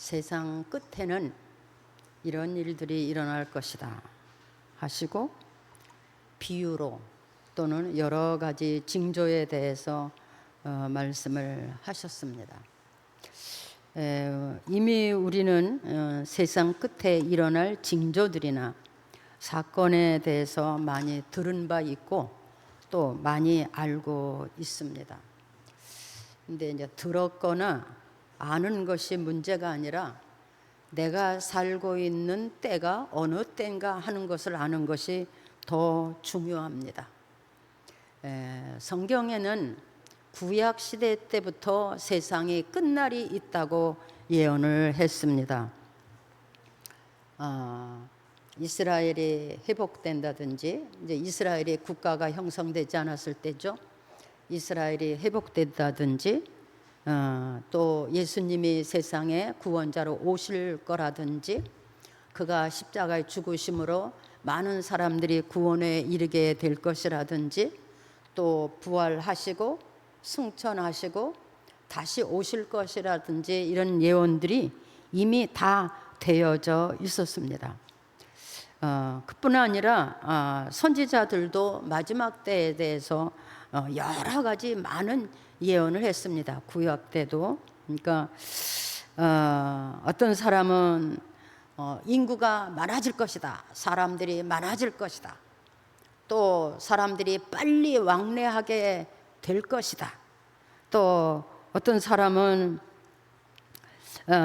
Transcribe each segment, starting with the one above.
세상 끝에는 이런 일들이 일어날 것이다 하시고 비유로 또는 여러 가지 징조에 대해서 말씀을 하셨습니다. 이미 우리는 세상 끝에 일어날 징조들이나 사건에 대해서 많이 들은 바 있고 또 많이 알고 있습니다. 근데 이제 들었거나 아는 것이 문제가 아니라 내가 살고 있는 때가 어느 때인가 하는 것을 아는 것이 더 중요합니다. 성경에는 구약 시대 때부터 세상이 끝날이 있다고 예언을 했습니다. 이스라엘이 회복된다든지, 이제 이스라엘의 국가가 형성되지 않았을 때죠. 이스라엘이 회복된다든지, 또 예수님이 세상에 구원자로 오실 거라든지, 그가 십자가에 죽으심으로 많은 사람들이 구원에 이르게 될 것이라든지, 또 부활하시고 승천하시고 다시 오실 것이라든지 이런 예언들이 이미 다 되어져 있었습니다. 그뿐 아니라 선지자들도 마지막 때에 대해서 여러 가지 많은 예언을 했습니다. 구약 때도. 그러니까 어떤 사람은 인구가 많아질 것이다. 사람들이 많아질 것이다. 또 사람들이 빨리 왕래하게 될 것이다. 또 어떤 사람은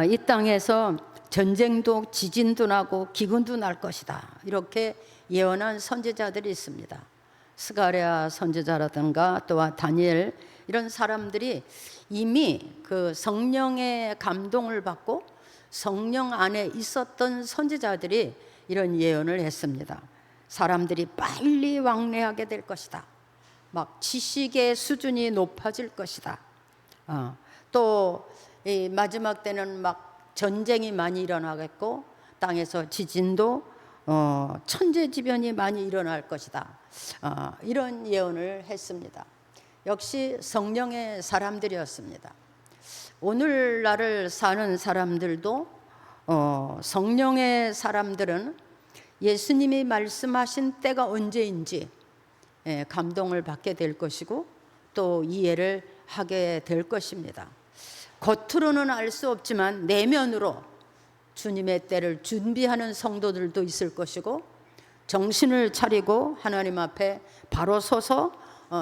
이 땅에서 전쟁도 지진도 나고 기근도 날 것이다. 이렇게 예언한 선지자들이 있습니다. 스가랴 선지자라든가 또한 다니엘 이런 사람들이 이미 그 성령의 감동을 받고 성령 안에 있었던 선지자들이 이런 예언을 했습니다. 사람들이 빨리 왕래하게 될 것이다. 막 지식의 수준이 높아질 것이다. 또 이 마지막 때는 막 전쟁이 많이 일어나겠고 땅에서 지진도 천재지변이 많이 일어날 것이다. 이런 예언을 했습니다. 역시 성령의 사람들이었습니다. 오늘날을 사는 사람들도 성령의 사람들은 예수님이 말씀하신 때가 언제인지 감동을 받게 될 것이고 또 이해를 하게 될 것입니다. 겉으로는 알 수 없지만 내면으로 주님의 때를 준비하는 성도들도 있을 것이고 정신을 차리고 하나님 앞에 바로 서서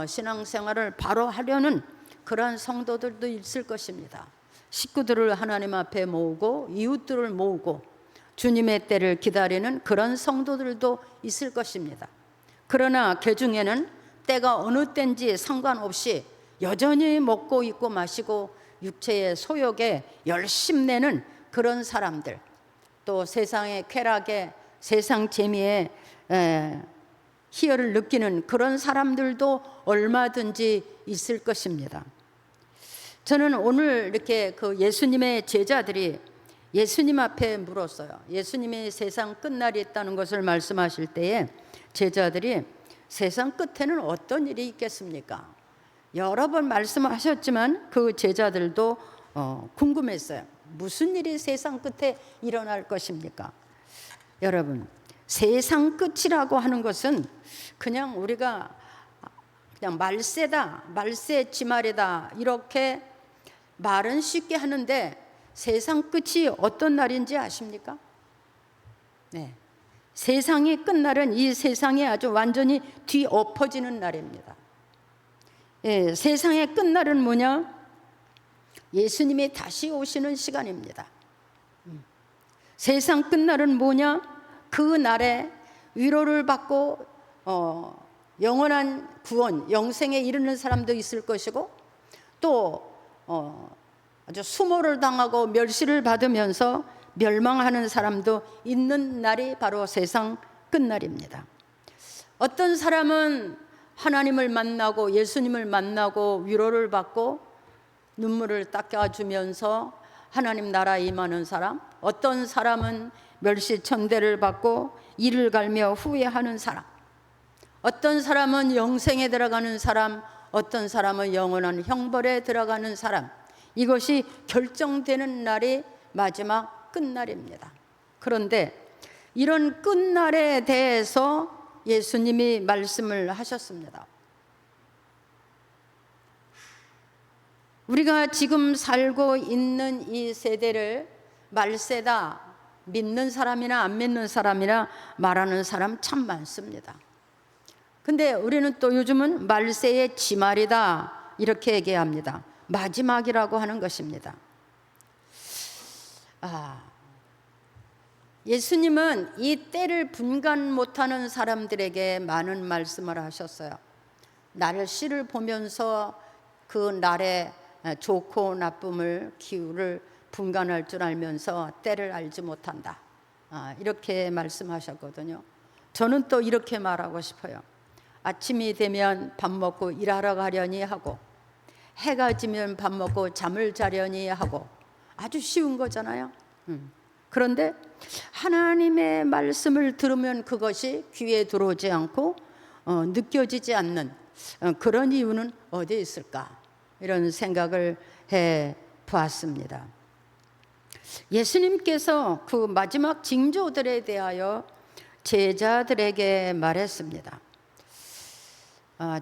신앙생활을 바로 하려는 그런 성도들도 있을 것입니다. 식구들을 하나님 앞에 모으고 이웃들을 모으고 주님의 때를 기다리는 그런 성도들도 있을 것입니다. 그러나 그 중에는 때가 어느 때인지 상관없이 여전히 먹고 입고 마시고 육체의 소욕에 열심내는 그런 사람들, 또 세상의 쾌락에 세상 재미에 희열을 느끼는 그런 사람들도 얼마든지 있을 것입니다. 저는 오늘 이렇게 그 예수님의 제자들이 예수님 앞에 물었어요. 예수님이 세상 끝날이 있다는 것을 말씀하실 때에 제자들이 세상 끝에는 어떤 일이 있겠습니까? 여러 번 말씀하셨지만 그 제자들도 궁금했어요. 무슨 일이 세상 끝에 일어날 것입니까? 여러분, 세상 끝이라고 하는 것은 그냥 우리가 그냥 말세다, 말세 지말이다 이렇게 말은 쉽게 하는데 세상 끝이 어떤 날인지 아십니까? 네, 세상이 끝날은 이 세상이 아주 완전히 뒤엎어지는 날입니다. 세상의 끝날은 뭐냐? 예수님이 다시 오시는 시간입니다. 세상 끝날은 뭐냐? 그 날에 위로를 받고 영원한 구원, 영생에 이르는 사람도 있을 것이고 또 아주 수모를 당하고 멸시를 받으면서 멸망하는 사람도 있는 날이 바로 세상 끝날입니다. 어떤 사람은 하나님을 만나고 예수님을 만나고 위로를 받고 눈물을 닦아주면서 하나님 나라에 임하는 사람, 어떤 사람은 멸시천대를 받고 이를 갈며 후회하는 사람, 어떤 사람은 영생에 들어가는 사람, 어떤 사람은 영원한 형벌에 들어가는 사람, 이것이 결정되는 날이 마지막 끝날입니다. 그런데 이런 끝날에 대해서 예수님이 말씀을 하셨습니다. 우리가 지금 살고 있는 이 세대를 말세다, 믿는 사람이나 안 믿는 사람이나 말하는 사람 참 많습니다. 근데 우리는 또 요즘은 말세의 지말이다 이렇게 얘기합니다. 마지막이라고 하는 것입니다. 예수님은 이 때를 분간 못하는 사람들에게 많은 말씀을 하셨어요. 날씨를 보면서 그 날의 좋고 나쁨을, 기후를 분간할 줄 알면서 때를 알지 못한다, 이렇게 말씀하셨거든요. 저는 또 이렇게 말하고 싶어요. 아침이 되면 밥 먹고 일하러 가려니 하고, 해가 지면 밥 먹고 잠을 자려니 하고, 아주 쉬운 거잖아요. 그런데 하나님의 말씀을 들으면 그것이 귀에 들어오지 않고 느껴지지 않는 그런 이유는 어디에 있을까? 이런 생각을 해 보았습니다. 예수님께서 그 마지막 징조들에 대하여 제자들에게 말했습니다.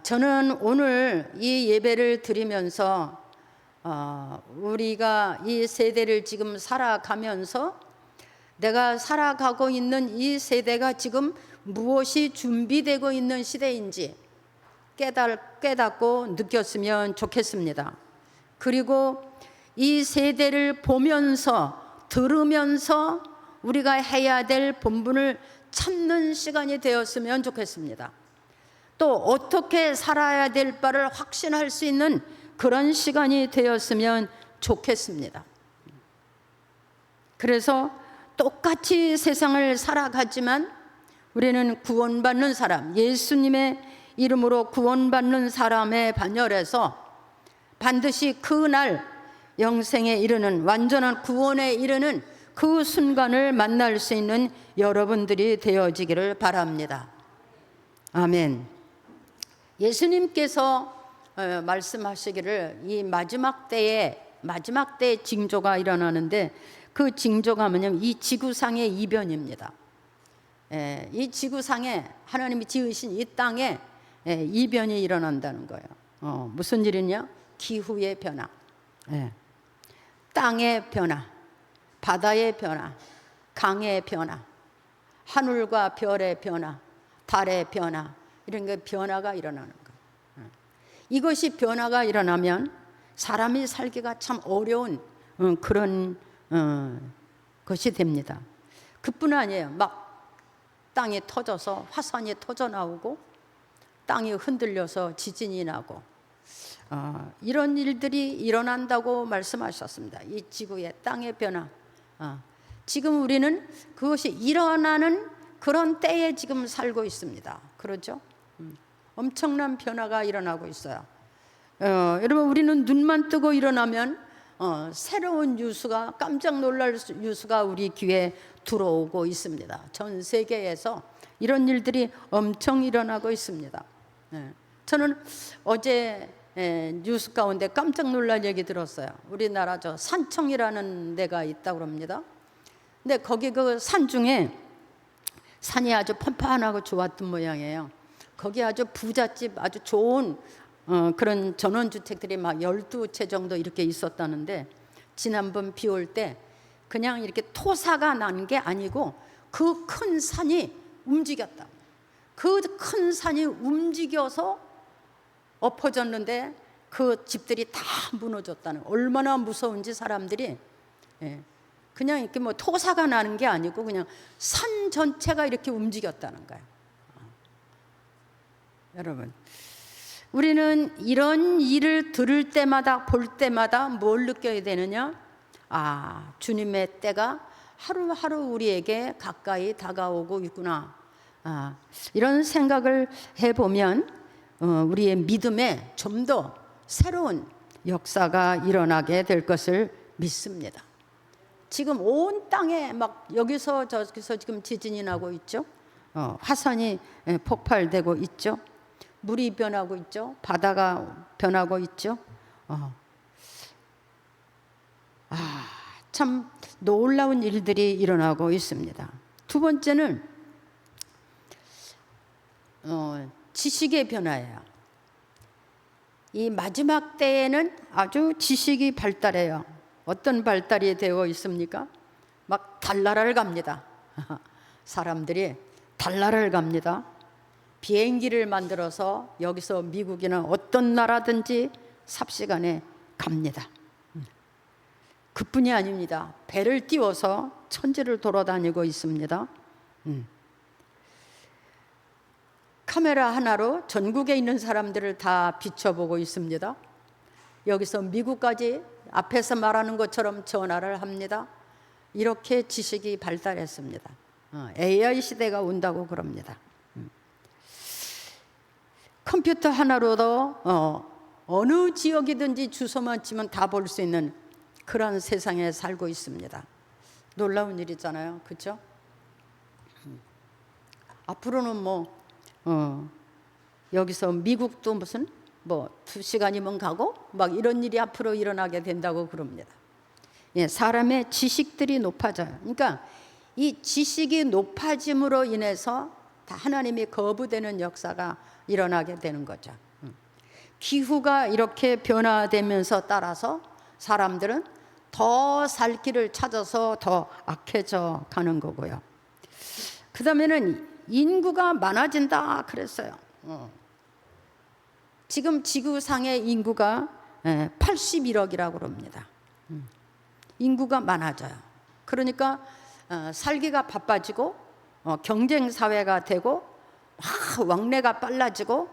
저는 오늘 이 예배를 드리면서 우리가 이 세대를 지금 살아가면서 내가 살아가고 있는 이 세대가 지금 무엇이 준비되고 있는 시대인지 깨닫고 느꼈으면 좋겠습니다. 그리고 이 세대를 보면서 들으면서 우리가 해야 될 본분을 찾는 시간이 되었으면 좋겠습니다. 또 어떻게 살아야 될 바를 확신할 수 있는 그런 시간이 되었으면 좋겠습니다. 그래서 똑같이 세상을 살아가지만 우리는 구원받는 사람, 예수님의 이름으로 구원받는 사람에 반열해서 반드시 그날 영생에 이르는, 완전한 구원에 이르는 그 순간을 만날 수 있는 여러분들이 되어지기를 바랍니다. 아멘. 예수님께서 말씀하시기를 이 마지막 때에 징조가 일어나는데, 그 징조가 뭐냐면 이 지구상의 이변입니다. 이 지구상에 하나님이 지으신 이 땅에 이변이 일어난다는 거예요. 무슨 일이냐? 기후의 변화, 땅의 변화, 바다의 변화, 강의 변화, 하늘과 별의 변화, 달의 변화, 이런 게 변화가 일어나는 거예요. 이것이 변화가 일어나면 사람이 살기가 참 어려운 그런 것이 됩니다. 그뿐 아니에요. 막 땅이 터져서 화산이 터져 나오고 땅이 흔들려서 지진이 나고 이런 일들이 일어난다고 말씀하셨습니다. 이 지구의 땅의 변화. 지금 우리는 그것이 일어나는 그런 때에 지금 살고 있습니다. 그렇죠? 엄청난 변화가 일어나고 있어요. 여러분, 우리는 눈만 뜨고 일어나면 새로운 뉴스가, 깜짝 놀랄 뉴스가 우리 귀에 들어오고 있습니다. 전 세계에서 이런 일들이 엄청 일어나고 있습니다. 저는 어제 뉴스 가운데 깜짝 놀랄 얘기 들었어요. 우리나라 저 산청이라는 데가 있다고 합니다. 근데 거기 그 산 중에 산이 아주 판판하고 좋았던 모양이에요. 거기 아주 부잣집, 아주 좋은 그런 전원주택들이 막 12채 정도 이렇게 있었다는데, 지난번 비 올 때 그냥 이렇게 토사가 난 게 아니고 그 큰 산이 움직였다. 그 큰 산이 움직여서 엎어졌는데 그 집들이 다 무너졌다는, 얼마나 무서운지 사람들이, 그냥 이렇게 뭐 토사가 나는 게 아니고 그냥 산 전체가 이렇게 움직였다는 거예요. 여러분, 우리는 이런 일을 들을 때마다, 볼 때마다 뭘 느껴야 되느냐? 주님의 때가 하루하루 우리에게 가까이 다가오고 있구나. 이런 생각을 해보면 우리의 믿음에 좀 더 새로운 역사가 일어나게 될 것을 믿습니다. 지금 온 땅에 막 여기서 저기서 지금 지진이 나고 있죠. 화산이 폭발되고 있죠. 물이 변하고 있죠. 바다가 변하고 있죠. 참 놀라운 일들이 일어나고 있습니다. 두 번째는 지식의 변화예요. 이 마지막 때에는 아주 지식이 발달해요. 어떤 발달이 되어 있습니까? 막 달나라를 갑니다. 사람들이 달나라를 갑니다. 비행기를 만들어서 여기서 미국이나 어떤 나라든지 삽시간에 갑니다. 그뿐이 아닙니다. 배를 띄워서 천지를 돌아다니고 있습니다. 카메라 하나로 전국에 있는 사람들을 다 비춰보고 있습니다. 여기서 미국까지 앞에서 말하는 것처럼 전화를 합니다. 이렇게 지식이 발달했습니다. AI 시대가 온다고 그럽니다. 컴퓨터 하나로도 어느 지역이든지 주소만 치면 다 볼 수 있는 그런 세상에 살고 있습니다. 놀라운 일이잖아요, 그렇죠? 앞으로는 여기서 미국도 무슨 2시간이면 가고 막 이런 일이 앞으로 일어나게 된다고 그럽니다. 예, 사람의 지식들이 높아져요. 그러니까 이 지식이 높아짐으로 인해서 다 하나님이 거부되는 역사가 일어나게 되는 거죠. 기후가 이렇게 변화되면서 따라서 사람들은 더 살 길을 찾아서 더 악해져 가는 거고요. 그 다음에는 인구가 많아진다 그랬어요. 지금 지구상의 인구가 81억이라고 그럽니다. 인구가 많아져요. 그러니까 살기가 바빠지고 경쟁 사회가 되고 왕래가 빨라지고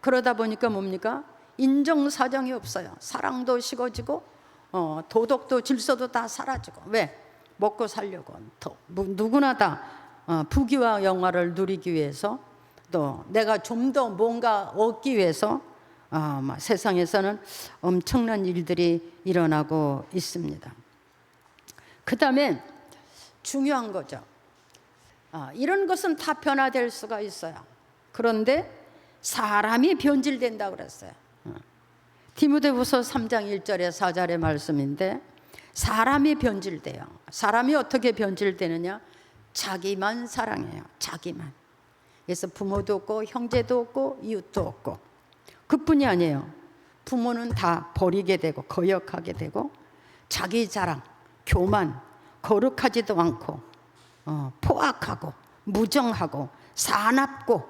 그러다 보니까 뭡니까? 인정사정이 없어요. 사랑도 식어지고 도덕도 질서도 다 사라지고. 왜? 먹고 살려고. 누구나 다 부귀와 영화를 누리기 위해서 또 내가 좀 더 뭔가 얻기 위해서 세상에서는 엄청난 일들이 일어나고 있습니다. 그 다음에 중요한 거죠. 이런 것은 다 변화될 수가 있어요. 그런데 사람이 변질된다고 그랬어요. 디모데후서 3장 1절에 4절의 말씀인데 사람이 변질돼요. 사람이 어떻게 변질되느냐? 자기만 사랑해요. 자기만. 그래서 부모도 없고 형제도 없고 이웃도 없고. 그뿐이 아니에요. 부모는 다 버리게 되고 거역하게 되고 자기 자랑, 교만, 거룩하지도 않고 포악하고 무정하고 사납고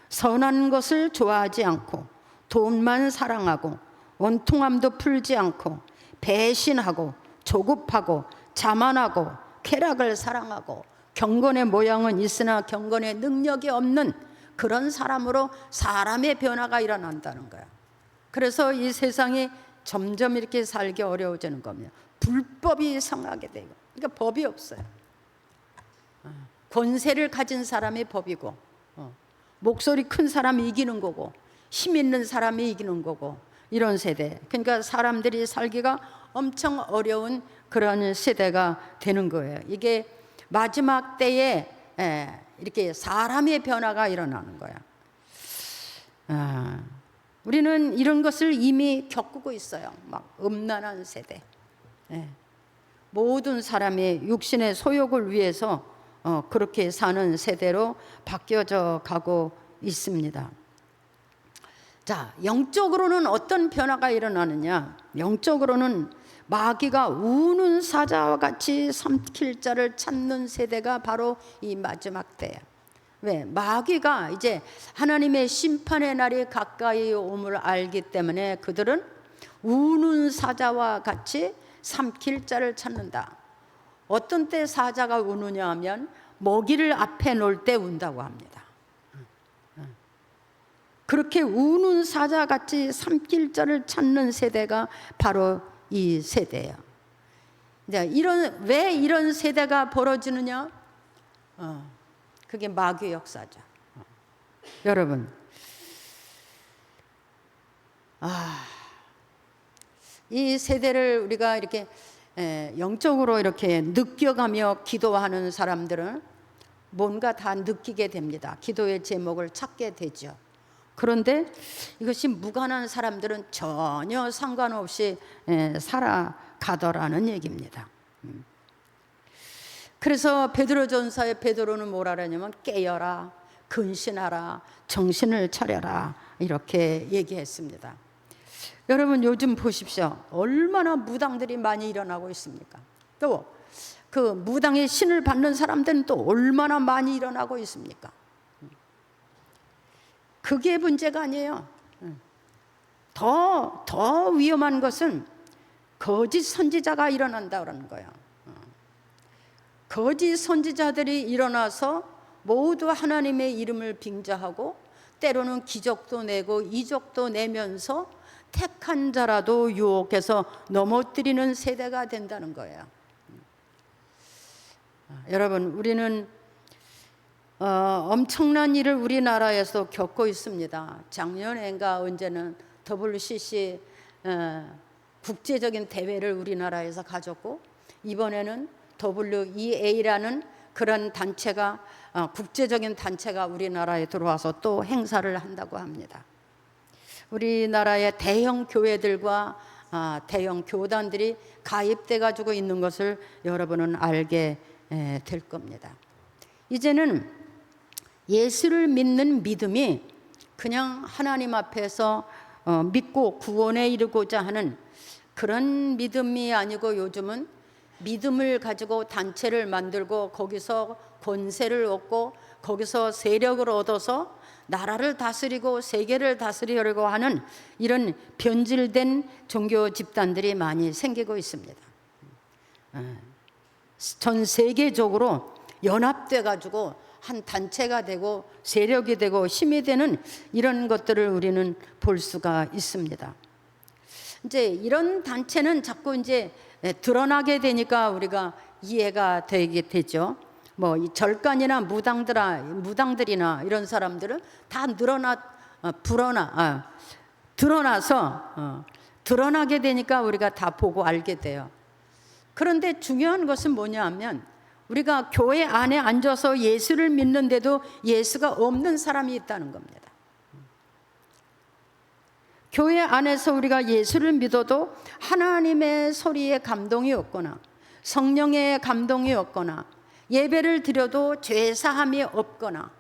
선한 것을 좋아하지 않고 돈만 사랑하고 원통함도 풀지 않고 배신하고 조급하고 자만하고 쾌락을 사랑하고 경건의 모양은 있으나 경건의 능력이 없는 그런 사람으로 사람의 변화가 일어난다는 거야. 그래서 이 세상이 점점 이렇게 살기 어려워지는 겁니다. 불법이 성하게 되고, 그러니까 법이 없어요. 권세를 가진 사람이 법이고, 목소리 큰 사람이 이기는 거고, 힘 있는 사람이 이기는 거고, 이런 세대. 그러니까 사람들이 살기가 엄청 어려운 그런 세대가 되는 거예요. 이게 마지막 때에 이렇게 사람의 변화가 일어나는 거야. 우리는 이런 것을 이미 겪고 있어요. 막 음란한 세대. 모든 사람이 육신의 소욕을 위해서 그렇게 사는 세대로 바뀌어져 가고 있습니다. 자, 영적으로는 어떤 변화가 일어나느냐? 영적으로는 마귀가 우는 사자와 같이 삼킬 자를 찾는 세대가 바로 이 마지막 때예요. 왜? 마귀가 이제 하나님의 심판의 날이 가까이 옴을 알기 때문에 그들은 우는 사자와 같이 삼킬 자를 찾는다. 어떤 때 사자가 우느냐 하면 먹이를 앞에 놓을 때 운다고 합니다. 그렇게 우는 사자같이 삼킬 자를 찾는 세대가 바로 이 세대예요. 왜 이런 세대가 벌어지느냐? 그게 마귀의 역사죠. 여러분, 이 세대를 우리가 이렇게 영적으로 이렇게 느껴가며 기도하는 사람들은 뭔가 다 느끼게 됩니다. 기도의 제목을 찾게 되죠. 그런데 이것이 무관한 사람들은 전혀 상관없이 살아가더라는 얘기입니다. 그래서 베드로전서의 베드로는 뭐라 그러냐면 깨어라, 근신하라, 정신을 차려라 이렇게 얘기했습니다. 여러분 요즘 보십시오. 얼마나 무당들이 많이 일어나고 있습니까? 또 그 무당의 신을 받는 사람들은 또 얼마나 많이 일어나고 있습니까? 그게 문제가 아니에요. 더 위험한 것은 거짓 선지자가 일어난다 그러는 거예요. 거짓 선지자들이 일어나서 모두 하나님의 이름을 빙자하고 때로는 기적도 내고 이적도 내면서 택한 자라도 유혹해서 넘어뜨리는 세대가 된다는 거예요. 여러분 우리는 엄청난 일을 우리나라에서 겪고 있습니다. 작년인가 언제는 WCC 국제적인 대회를 우리나라에서 가졌고 이번에는 WEA라는 그런 단체가 국제적인 단체가 우리나라에 들어와서 또 행사를 한다고 합니다. 우리나라의 대형 교회들과 대형 교단들이 가입돼 가지고 있는 것을 여러분은 알게 될 겁니다. 이제는 예수를 믿는 믿음이 그냥 하나님 앞에서 믿고 구원에 이르고자 하는 그런 믿음이 아니고 요즘은 믿음을 가지고 단체를 만들고 거기서 권세를 얻고 거기서 세력을 얻어서 나라를 다스리고 세계를 다스리려고 하는 이런 변질된 종교 집단들이 많이 생기고 있습니다. 전 세계적으로 연합돼 가지고 한 단체가 되고 세력이 되고 힘이 되는 이런 것들을 우리는 볼 수가 있습니다. 이제 이런 단체는 자꾸 이제 드러나게 되니까 우리가 이해가 되게 되죠. 뭐 이 절간이나 무당들이나 이런 사람들은 다 드러나서 드러나게 되니까 우리가 다 보고 알게 돼요. 그런데 중요한 것은 뭐냐 하면 우리가 교회 안에 앉아서 예수를 믿는데도 예수가 없는 사람이 있다는 겁니다. 교회 안에서 우리가 예수를 믿어도 하나님의 소리에 감동이 없거나 성령의 감동이 없거나 예배를 드려도 죄사함이 없거나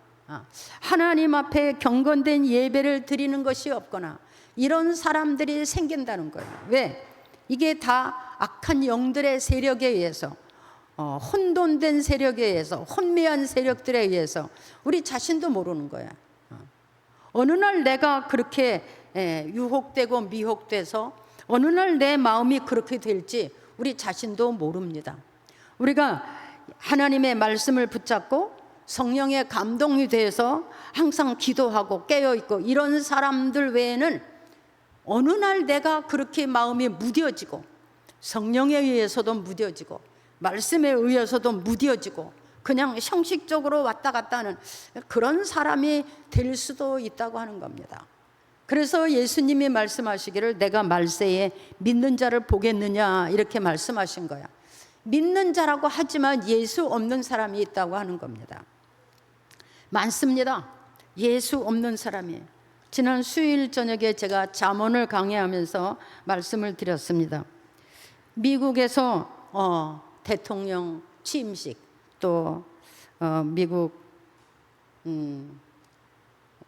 하나님 앞에 경건된 예배를 드리는 것이 없거나 이런 사람들이 생긴다는 거예요. 왜? 이게 다 악한 영들의 세력에 의해서 혼돈된 세력에 의해서 혼미한 세력들에 의해서 우리 자신도 모르는 거야. 어느 날 내가 그렇게 유혹되고 미혹돼서 어느 날 내 마음이 그렇게 될지 우리 자신도 모릅니다. 우리가 하나님의 말씀을 붙잡고 성령의 감동이 돼서 항상 기도하고 깨어있고 이런 사람들 외에는 어느 날 내가 그렇게 마음이 무뎌지고 성령에 의해서도 무뎌지고 말씀에 의해서도 무뎌지고 그냥 형식적으로 왔다 갔다 하는 그런 사람이 될 수도 있다고 하는 겁니다. 그래서 예수님이 말씀하시기를 내가 말세에 믿는 자를 보겠느냐 이렇게 말씀하신 거야. 믿는 자라고 하지만 예수 없는 사람이 있다고 하는 겁니다. 많습니다. 예수 없는 사람이. 지난 수요일 저녁에 제가 잠언을 강의하면서 말씀을 드렸습니다. 미국에서 대통령 취임식 또 미국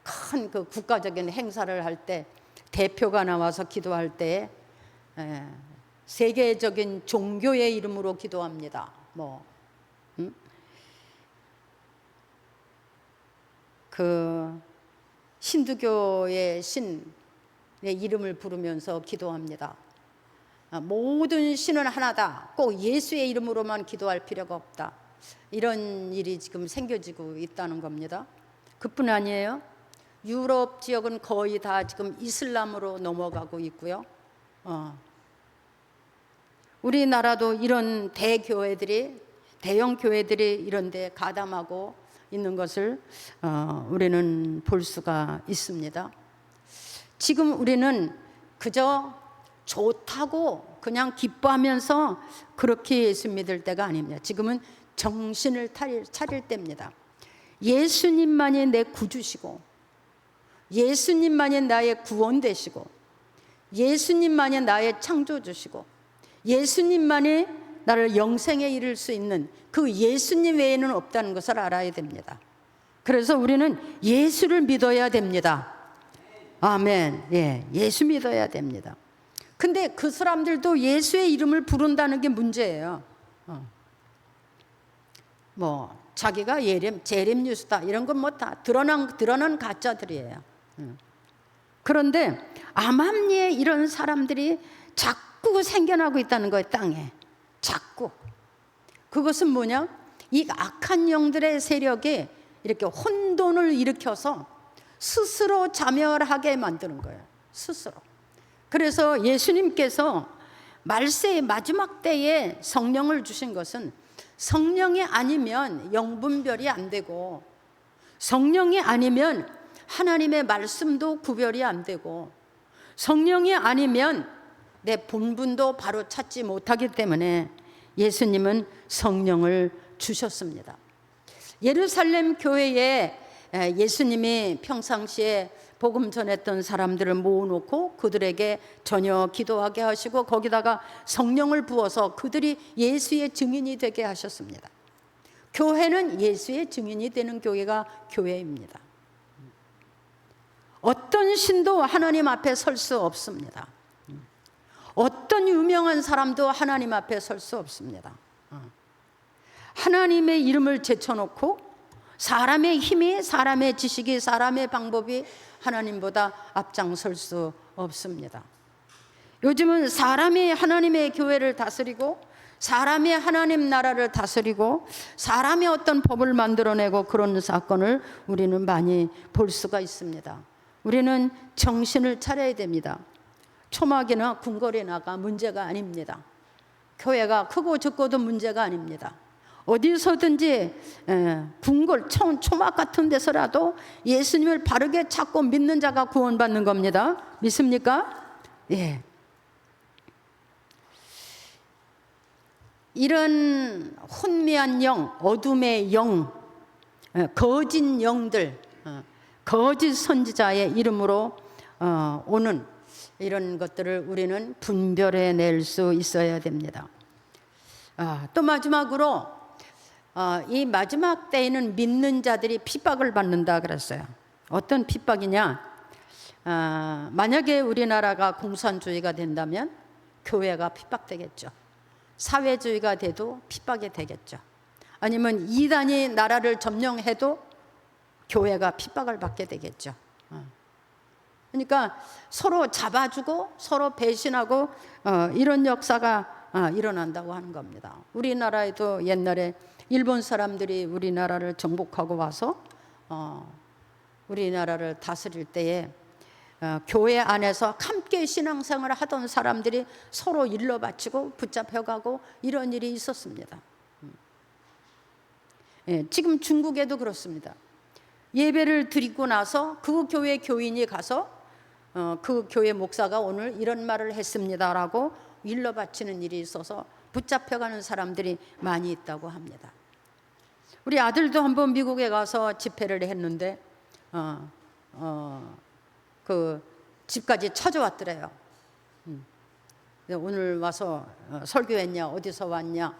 큰 그 국가적인 행사를 할 때 대표가 나와서 기도할 때 세계적인 종교의 이름으로 기도합니다. 그 힌두교의 신의 이름을 부르면서 기도합니다. 모든 신은 하나다. 꼭 예수의 이름으로만 기도할 필요가 없다. 이런 일이 지금 생겨지고 있다는 겁니다. 그뿐 아니에요. 유럽 지역은 거의 다 지금 이슬람으로 넘어가고 있고요. 우리나라도 이런 대형 교회들이 이런 데 가담하고 있는 것을 우리는 볼 수가 있습니다. 지금 우리는 그저 좋다고 그냥 기뻐하면서 그렇게 예수 믿을 때가 아닙니다. 지금은 정신을 차릴 때입니다. 예수님만이 내 구주시고 예수님만이 나의 구원 되시고 예수님만이 나의 창조주시고 예수님만이 나를 영생에 이를 수 있는 그 예수님 외에는 없다는 것을 알아야 됩니다. 그래서 우리는 예수를 믿어야 됩니다. 아멘. 예, 예수 믿어야 됩니다. 근데 그 사람들도 예수의 이름을 부른다는 게 문제예요. 뭐 자기가 재림 뉴스다 이런 건 뭐 다 드러난 가짜들이에요. 그런데 암암리에 이런 사람들이 자꾸 생겨나고 있다는 거예요. 땅에 자꾸. 그것은 뭐냐? 이 악한 영들의 세력이 이렇게 혼돈을 일으켜서 스스로 자멸하게 만드는 거예요. 스스로. 그래서 예수님께서 말세의 마지막 때에 성령을 주신 것은 성령이 아니면 영분별이 안 되고, 성령이 아니면 하나님의 말씀도 구별이 안 되고, 성령이 아니면 내 본분도 바로 찾지 못하기 때문에 예수님은 성령을 주셨습니다. 예루살렘 교회에 예수님이 평상시에 복음 전했던 사람들을 모아놓고 그들에게 저녁 기도하게 하시고 거기다가 성령을 부어서 그들이 예수의 증인이 되게 하셨습니다. 교회는 예수의 증인이 되는 교회가 교회입니다. 어떤 신도 하나님 앞에 설 수 없습니다. 어떤 유명한 사람도 하나님 앞에 설 수 없습니다. 하나님의 이름을 제쳐놓고 사람의 힘이, 사람의 지식이, 사람의 방법이 하나님보다 앞장설 수 없습니다. 요즘은 사람이 하나님의 교회를 다스리고 사람이 하나님 나라를 다스리고 사람이 어떤 법을 만들어내고 그런 사건을 우리는 많이 볼 수가 있습니다. 우리는 정신을 차려야 됩니다. 초막이나 궁궐이나가 문제가 아닙니다. 교회가 크고 적고도 문제가 아닙니다. 어디서든지 궁궐, 초막 같은 데서라도 예수님을 바르게 찾고 믿는 자가 구원받는 겁니다. 믿습니까? 예. 이런 혼미한 영, 어둠의 영, 거짓 영들, 거짓 선지자의 이름으로 오는 이런 것들을 우리는 분별해낼 수 있어야 됩니다. 또 마지막으로 이 마지막 때에는 믿는 자들이 핍박을 받는다 그랬어요. 어떤 핍박이냐? 만약에 우리나라가 공산주의가 된다면 교회가 핍박되겠죠. 사회주의가 돼도 핍박이 되겠죠. 아니면 이단이 나라를 점령해도 교회가 핍박을 받게 되겠죠. 그러니까 서로 잡아주고 서로 배신하고 이런 역사가 일어난다고 하는 겁니다. 우리나라에도 옛날에 일본 사람들이 우리나라를 정복하고 와서 우리나라를 다스릴 때에 교회 안에서 함께 신앙생활을 하던 사람들이 서로 일러 바치고 붙잡혀가고 이런 일이 있었습니다. 지금 중국에도 그렇습니다. 예배를 드리고 나서 그 교회 교인이 가서 그 교회 목사가 오늘 이런 말을 했습니다라고 일러 바치는 일이 있어서 붙잡혀가는 사람들이 많이 있다고 합니다. 우리 아들도 한번 미국에 가서 집회를 했는데 그 집까지 찾아왔더래요. 오늘 와서 설교했냐, 어디서 왔냐,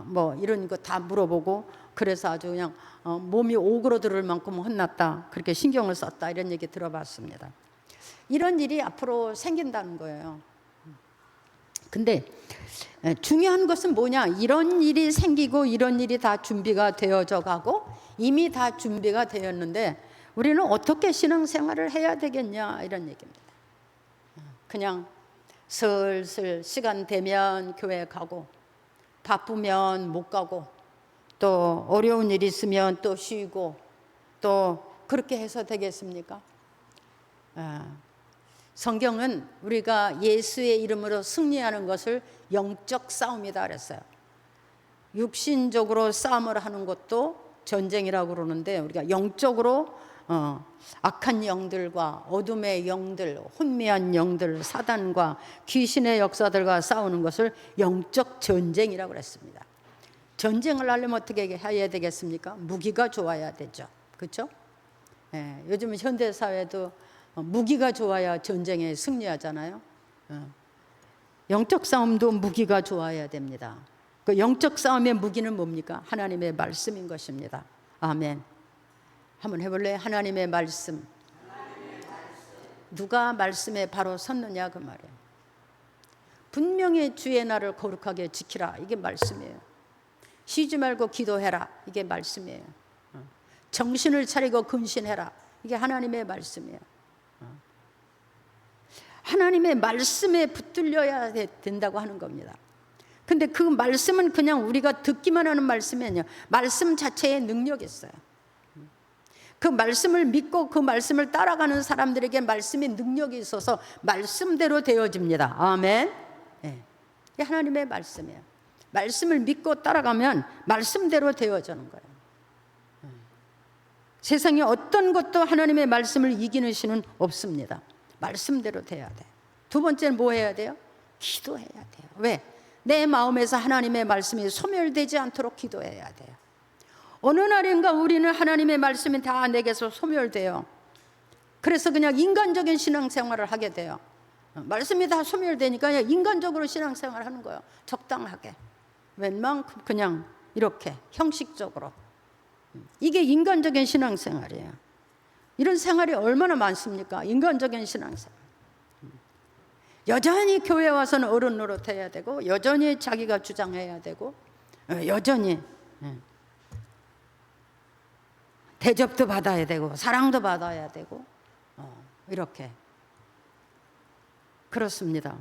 뭐 이런 거 다 물어보고 그래서 아주 그냥 몸이 오그러들 만큼 혼났다, 그렇게 신경을 썼다, 이런 얘기 들어봤습니다. 이런 일이 앞으로 생긴다는 거예요. 근데 중요한 것은 뭐냐? 이런 일이 생기고 이런 일이 다 준비가 되어져 가고 이미 다 준비가 되었는데 우리는 어떻게 신앙생활을 해야 되겠냐, 이런 얘기입니다. 그냥 슬슬 시간 되면 교회 가고 바쁘면 못 가고 또 어려운 일이 있으면 또 쉬고 또 그렇게 해서 되겠습니까? 성경은 우리가 예수의 이름으로 승리하는 것을 영적 싸움이다 그랬어요. 육신적으로 싸움을 하는 것도 전쟁이라고 그러는데 우리가 영적으로 악한 영들과 어둠의 영들, 혼미한 영들, 사단과 귀신의 역사들과 싸우는 것을 영적 전쟁이라고 그랬습니다. 전쟁을 하려면 어떻게 해야 되겠습니까? 무기가 좋아야 되죠. 그렇죠? 요즘은 현대사회도 무기가 좋아야 전쟁에 승리하잖아요. 영적 싸움도 무기가 좋아야 됩니다. 그 영적 싸움의 무기는 뭡니까? 하나님의 말씀인 것입니다. 아멘. 한번 해볼래요? 하나님의 말씀. 누가 말씀에 바로 섰느냐 그 말이에요. 분명히 주의 날을 거룩하게 지키라, 이게 말씀이에요. 쉬지 말고 기도해라, 이게 말씀이에요. 정신을 차리고 근신해라, 이게 하나님의 말씀이에요. 하나님의 말씀에 붙들려야 된다고 하는 겁니다. 근데 그 말씀은 그냥 우리가 듣기만 하는 말씀이 아니에요. 말씀 자체에 능력이 있어요. 그 말씀을 믿고 그 말씀을 따라가는 사람들에게 말씀의 능력이 있어서 말씀대로 되어집니다. 아멘. 네. 이게 하나님의 말씀이에요. 말씀을 믿고 따라가면 말씀대로 되어지는 거예요. 세상에 어떤 것도 하나님의 말씀을 이기는 신은 없습니다. 말씀대로 돼야 돼요. 두 번째는 뭐 해야 돼요? 기도해야 돼요. 왜? 내 마음에서 하나님의 말씀이 소멸되지 않도록 기도해야 돼요. 어느 날인가 우리는 하나님의 말씀이 다 내게서 소멸돼요. 그래서 그냥 인간적인 신앙생활을 하게 돼요. 말씀이 다 소멸되니까 그냥 인간적으로 신앙생활을 하는 거예요. 적당하게, 웬만큼 그냥 이렇게 형식적으로. 이게 인간적인 신앙생활이에요. 이런 생활이 얼마나 많습니까? 인간적인 신앙생활. 여전히 교회 와서는 어른 노릇해야 되고, 여전히 자기가 주장해야 되고, 여전히 대접도 받아야 되고 사랑도 받아야 되고, 이렇게 그렇습니다.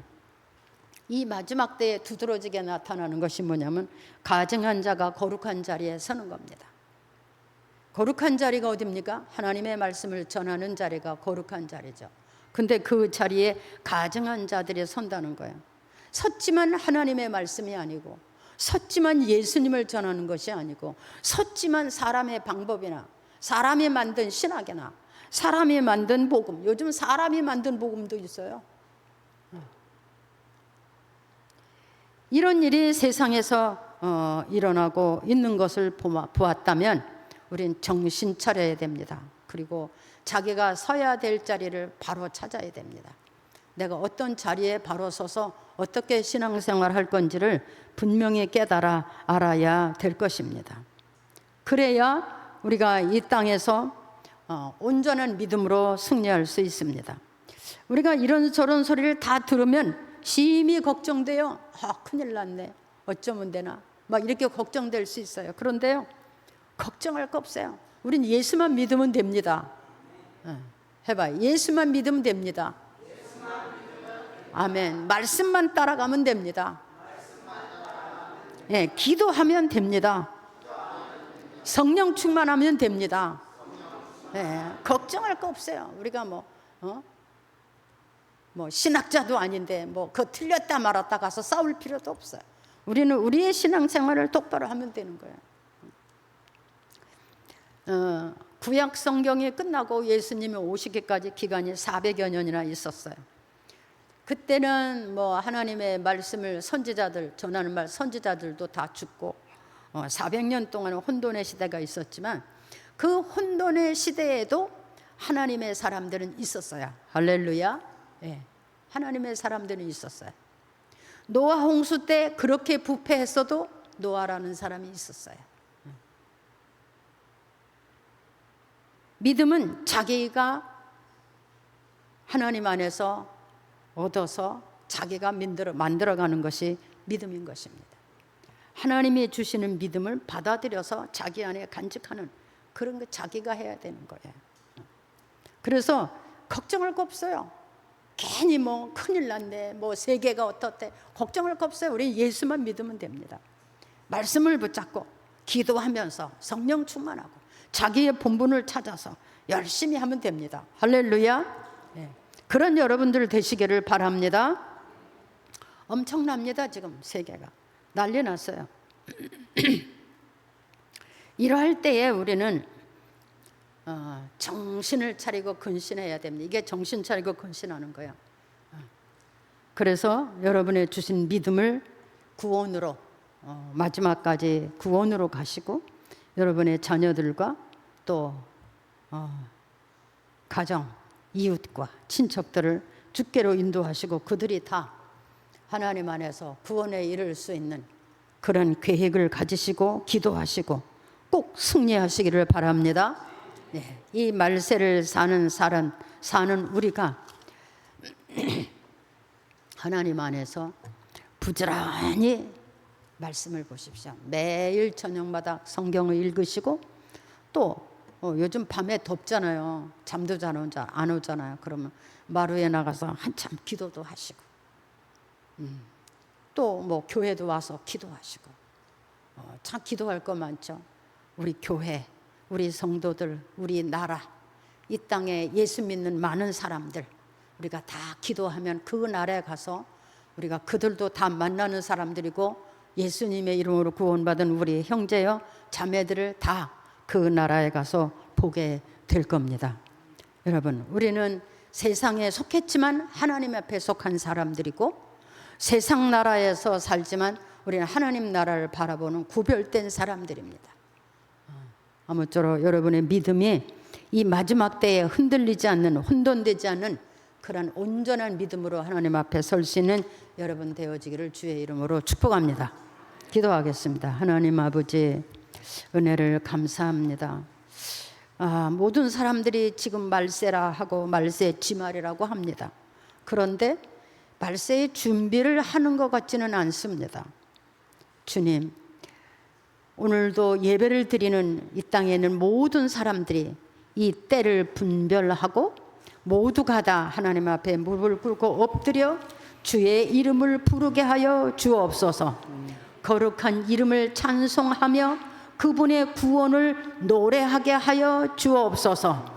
이 마지막 때에 두드러지게 나타나는 것이 뭐냐면 가증한 자가 거룩한 자리에 서는 겁니다. 거룩한 자리가 어디입니까? 하나님의 말씀을 전하는 자리가 거룩한 자리죠. 근데 그 자리에 가증한 자들이 선다는 거예요. 섰지만 하나님의 말씀이 아니고, 섰지만 예수님을 전하는 것이 아니고, 섰지만 사람의 방법이나 사람이 만든 신학이나 사람이 만든 복음, 요즘 사람이 만든 복음도 있어요. 이런 일이 세상에서 일어나고 있는 것을 보았다면 우린 정신 차려야 됩니다. 그리고 자기가 서야 될 자리를 바로 찾아야 됩니다. 내가 어떤 자리에 바로 서서 어떻게 신앙생활 할 건지를 분명히 깨달아 알아야 될 것입니다. 그래야 우리가 이 땅에서 온전한 믿음으로 승리할 수 있습니다. 우리가 이런저런 소리를 다 들으면 심히 걱정돼요. 큰일 났네, 어쩌면 되나, 막 이렇게 걱정될 수 있어요. 그런데요, 걱정할 거 없어요. 우린 예수만 믿으면 됩니다. 해봐요. 예수만 믿으면 됩니다. 아멘. 말씀만 따라가면 됩니다. 예, 기도하면 됩니다. 성령 충만하면 됩니다. 예, 걱정할 거 없어요. 우리가 뭐 신학자도 아닌데 그거 틀렸다 말았다 가서 싸울 필요도 없어요. 우리는 우리의 신앙생활을 똑바로 하면 되는 거예요. 구약 성경이 끝나고 예수님이 오시기까지 기간이 400여 년이나 있었어요. 그때는 하나님의 말씀을 선지자들 전하는 선지자들도 다 죽고 400년 동안 혼돈의 시대가 있었지만, 그 혼돈의 시대에도 하나님의 사람들은 있었어요. 할렐루야. 예, 하나님의 사람들은 있었어요. 노아 홍수 때 그렇게 부패했어도 노아라는 사람이 있었어요. 믿음은 자기가 하나님 안에서 얻어서 자기가 만들어가는 것이 믿음인 것입니다. 하나님이 주시는 믿음을 받아들여서 자기 안에 간직하는 그런 거 자기가 해야 되는 거예요. 그래서 걱정할 거 없어요. 괜히 큰일 났네, 세계가 어떻대, 걱정할 거 없어요. 우리 예수만 믿으면 됩니다. 말씀을 붙잡고 기도하면서 성령 충만하고 자기의 본분을 찾아서 열심히 하면 됩니다. 할렐루야. 네. 그런 여러분들 되시기를 바랍니다. 엄청납니다. 지금 세계가 난리 났어요. 이러할 때에 우리는 정신을 차리고 근신해야 됩니다. 이게 정신 차리고 근신하는 거예요. 그래서 여러분의 주신 믿음을 구원으로 마지막까지 구원으로 가시고, 여러분의 자녀들과 또 가정, 이웃과 친척들을 주께로 인도하시고 그들이 다 하나님 안에서 구원에 이를 수 있는 그런 계획을 가지시고 기도하시고 꼭 승리하시기를 바랍니다. 네, 이 말세를 사는 우리가 하나님 안에서 부지런히 말씀을 보십시오. 매일 저녁마다 성경을 읽으시고 또 요즘 밤에 덥잖아요. 잠도 잘 안 오잖아요. 그러면 마루에 나가서 한참 기도도 하시고 또 뭐 교회도 와서 기도하시고 참 기도할 거 많죠. 우리 교회, 우리 성도들, 우리 나라, 이 땅에 예수 믿는 많은 사람들 우리가 다 기도하면 그 나라에 가서 우리가 그들도 다 만나는 사람들이고 예수님의 이름으로 구원받은 우리 형제여 자매들을 다 그 나라에 가서 보게 될 겁니다. 여러분, 우리는 세상에 속했지만 하나님 앞에 속한 사람들이고 세상 나라에서 살지만 우리는 하나님 나라를 바라보는 구별된 사람들입니다. 아무쪼록 여러분의 믿음이 이 마지막 때에 흔들리지 않는, 혼돈되지 않는 그런 온전한 믿음으로 하나님 앞에 설 수 있는 여러분 되어지기를 주의 이름으로 축복합니다. 기도하겠습니다. 하나님 아버지, 은혜를 감사합니다. 모든 사람들이 지금 말세라 하고 말세 지말이라고 합니다. 그런데 말세의 준비를 하는 것 같지는 않습니다. 주님, 오늘도 예배를 드리는 이 땅에 있는 모든 사람들이 이 때를 분별하고 모두가 다 하나님 앞에 무릎을 꿇고 엎드려 주의 이름을 부르게 하여 주옵소서. 거룩한 이름을 찬송하며 그분의 구원을 노래하게 하여 주옵소서.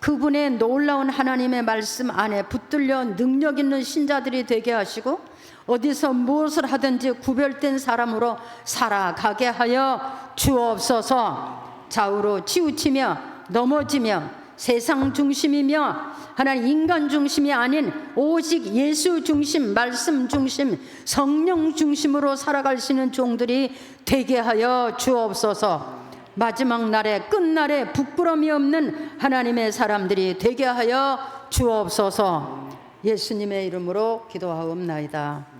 그분의 놀라운 하나님의 말씀 안에 붙들려 능력 있는 신자들이 되게 하시고 어디서 무엇을 하든지 구별된 사람으로 살아가게 하여 주옵소서. 좌우로 치우치며 넘어지며 세상 중심이며 하나님 인간 중심이 아닌 오직 예수 중심, 말씀 중심, 성령 중심으로 살아갈 수 있는 종들이 되게 하여 주옵소서. 마지막 날에 끝날에 부끄러움이 없는 하나님의 사람들이 되게 하여 주옵소서. 예수님의 이름으로 기도하옵나이다.